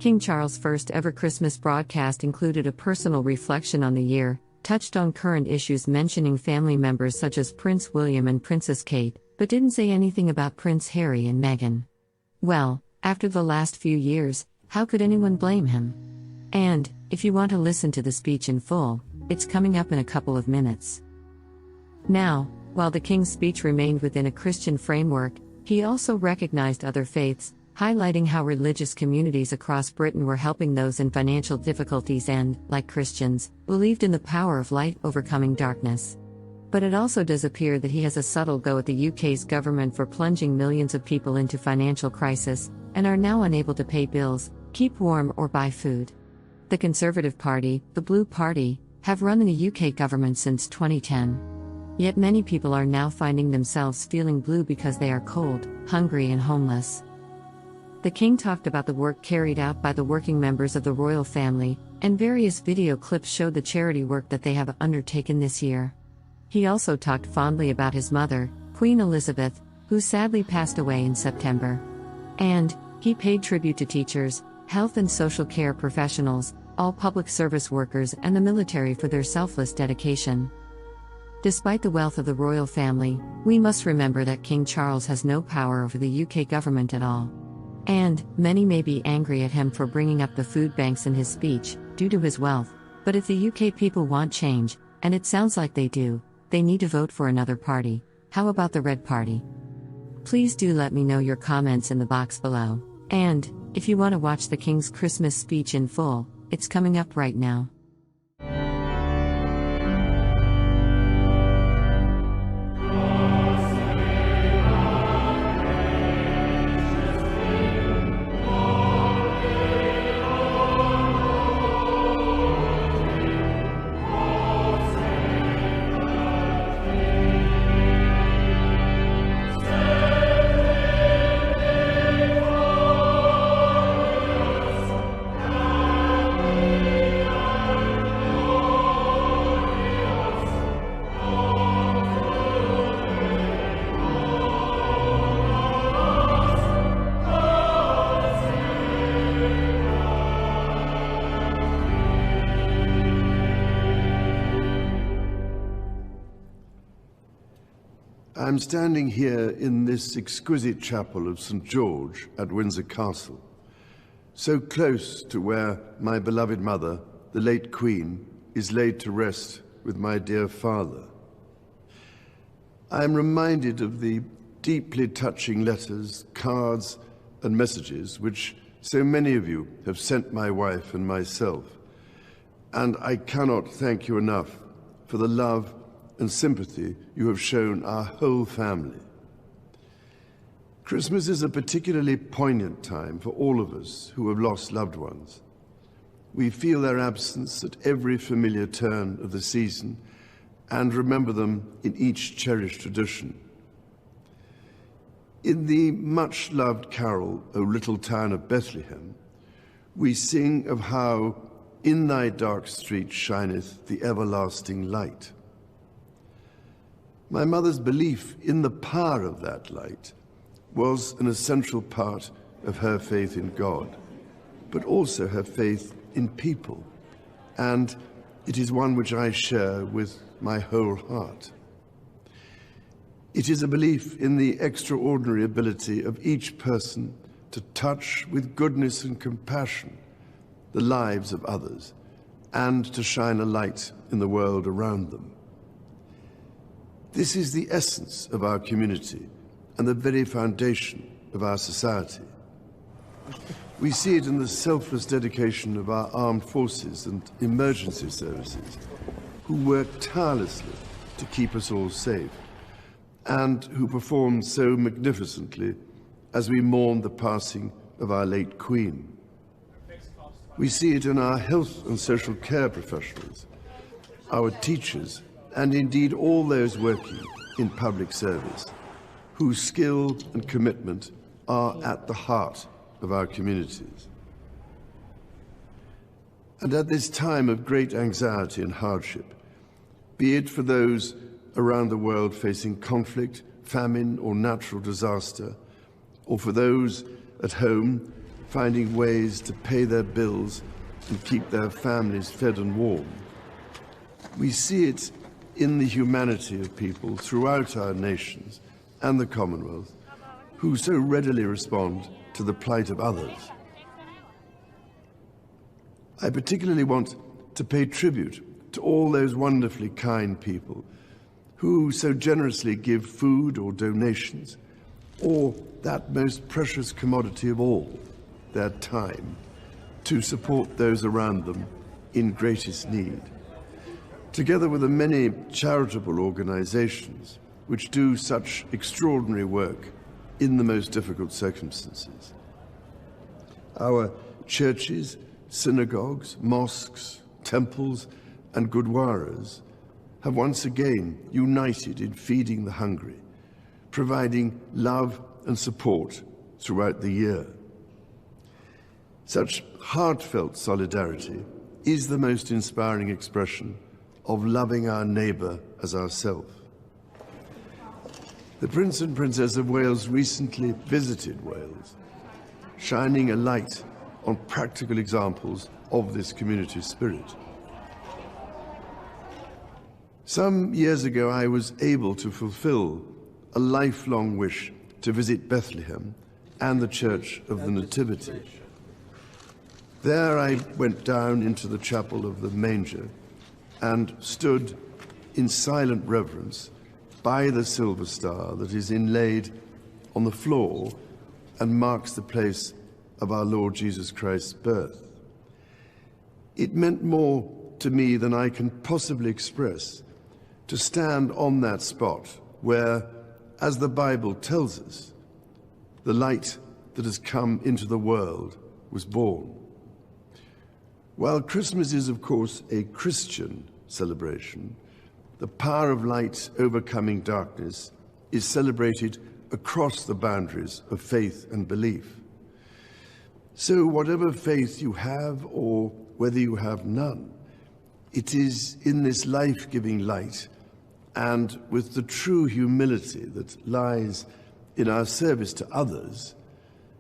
King Charles' first ever Christmas broadcast included a personal reflection on the year, touched on current issues mentioning family members such as Prince William and Princess Kate, but didn't say anything about Prince Harry and Meghan. Well, after the last few years, how could anyone blame him? And, if you want to listen to the speech in full, it's coming up in a couple of minutes. Now, while the King's speech remained within a Christian framework, he also recognized other faiths, highlighting how religious communities across Britain were helping those in financial difficulties and, like Christians, believed in the power of light overcoming darkness. But it also does appear that he has a subtle go at the UK's government for plunging millions of people into financial crisis, and are now unable to pay bills, keep warm or buy food. The Conservative Party, the Blue Party, have run in the UK government since 2010. Yet many people are now finding themselves feeling blue because they are cold, hungry and homeless. The King talked about the work carried out by the working members of the royal family, and various video clips showed the charity work that they have undertaken this year. He also talked fondly about his mother, Queen Elizabeth, who sadly passed away in September. And he paid tribute to teachers, health and social care professionals, all public service workers and the military for their selfless dedication. Despite the wealth of the royal family, we must remember that King Charles has no power over the UK government at all. And, many may be angry at him for bringing up the food banks in his speech, due to his wealth, but if the UK people want change, and it sounds like they do, they need to vote for another party. How about the Red Party? Please do let me know your comments in the box below. And, if you want to watch the King's Christmas speech in full, it's coming up right now. I'm standing here in this exquisite chapel of St. George at Windsor Castle, so close to where my beloved mother, the late Queen, is laid to rest with my dear father. I am reminded of the deeply touching letters, cards, and messages which so many of you have sent my wife and myself, and I cannot thank you enough for the love and sympathy you have shown our whole family. Christmas is a particularly poignant time for all of us who have lost loved ones. We feel their absence at every familiar turn of the season and remember them in each cherished tradition. In the much-loved carol, O Little Town of Bethlehem, we sing of how in thy dark street shineth the everlasting light. My mother's belief in the power of that light was an essential part of her faith in God, but also her faith in people, and it is one which I share with my whole heart. It is a belief in the extraordinary ability of each person to touch with goodness and compassion the lives of others, and to shine a light in the world around them. This is the essence of our community and the very foundation of our society. We see it in the selfless dedication of our armed forces and emergency services, who work tirelessly to keep us all safe, and who perform so magnificently as we mourn the passing of our late Queen. We see it in our health and social care professionals, our teachers, and indeed all those working in public service, whose skill and commitment are at the heart of our communities. And at this time of great anxiety and hardship, be it for those around the world facing conflict, famine, or natural disaster, or for those at home finding ways to pay their bills and keep their families fed and warm. We see it in the humanity of people throughout our nations and the Commonwealth who so readily respond to the plight of others. I particularly want to pay tribute to all those wonderfully kind people who so generously give food or donations, or that most precious commodity of all, their time, to support those around them in greatest need. Together with the many charitable organizations which do such extraordinary work in the most difficult circumstances. Our churches, synagogues, mosques, temples, and gurdwaras have once again united in feeding the hungry, providing love and support throughout the year. Such heartfelt solidarity is the most inspiring expression of loving our neighbour as ourselves. The Prince and Princess of Wales recently visited Wales, shining a light on practical examples of this community spirit. Some years ago, I was able to fulfill a lifelong wish to visit Bethlehem and the Church of the Nativity. There I went down into the chapel of the manger and stood in silent reverence by the silver star that is inlaid on the floor and marks the place of our Lord Jesus Christ's birth. It meant more to me than I can possibly express to stand on that spot where, as the Bible tells us, the light that has come into the world was born. While Christmas is, of course, a Christian celebration, the power of light overcoming darkness is celebrated across the boundaries of faith and belief. So whatever faith you have or whether you have none, it is in this life-giving light and with the true humility that lies in our service to others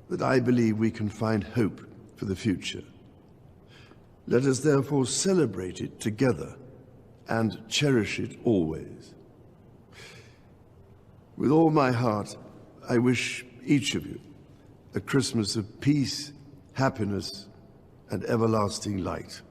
that I believe we can find hope for the future. Let us therefore celebrate it together and cherish it always. With all my heart, I wish each of you a Christmas of peace, happiness, and everlasting light.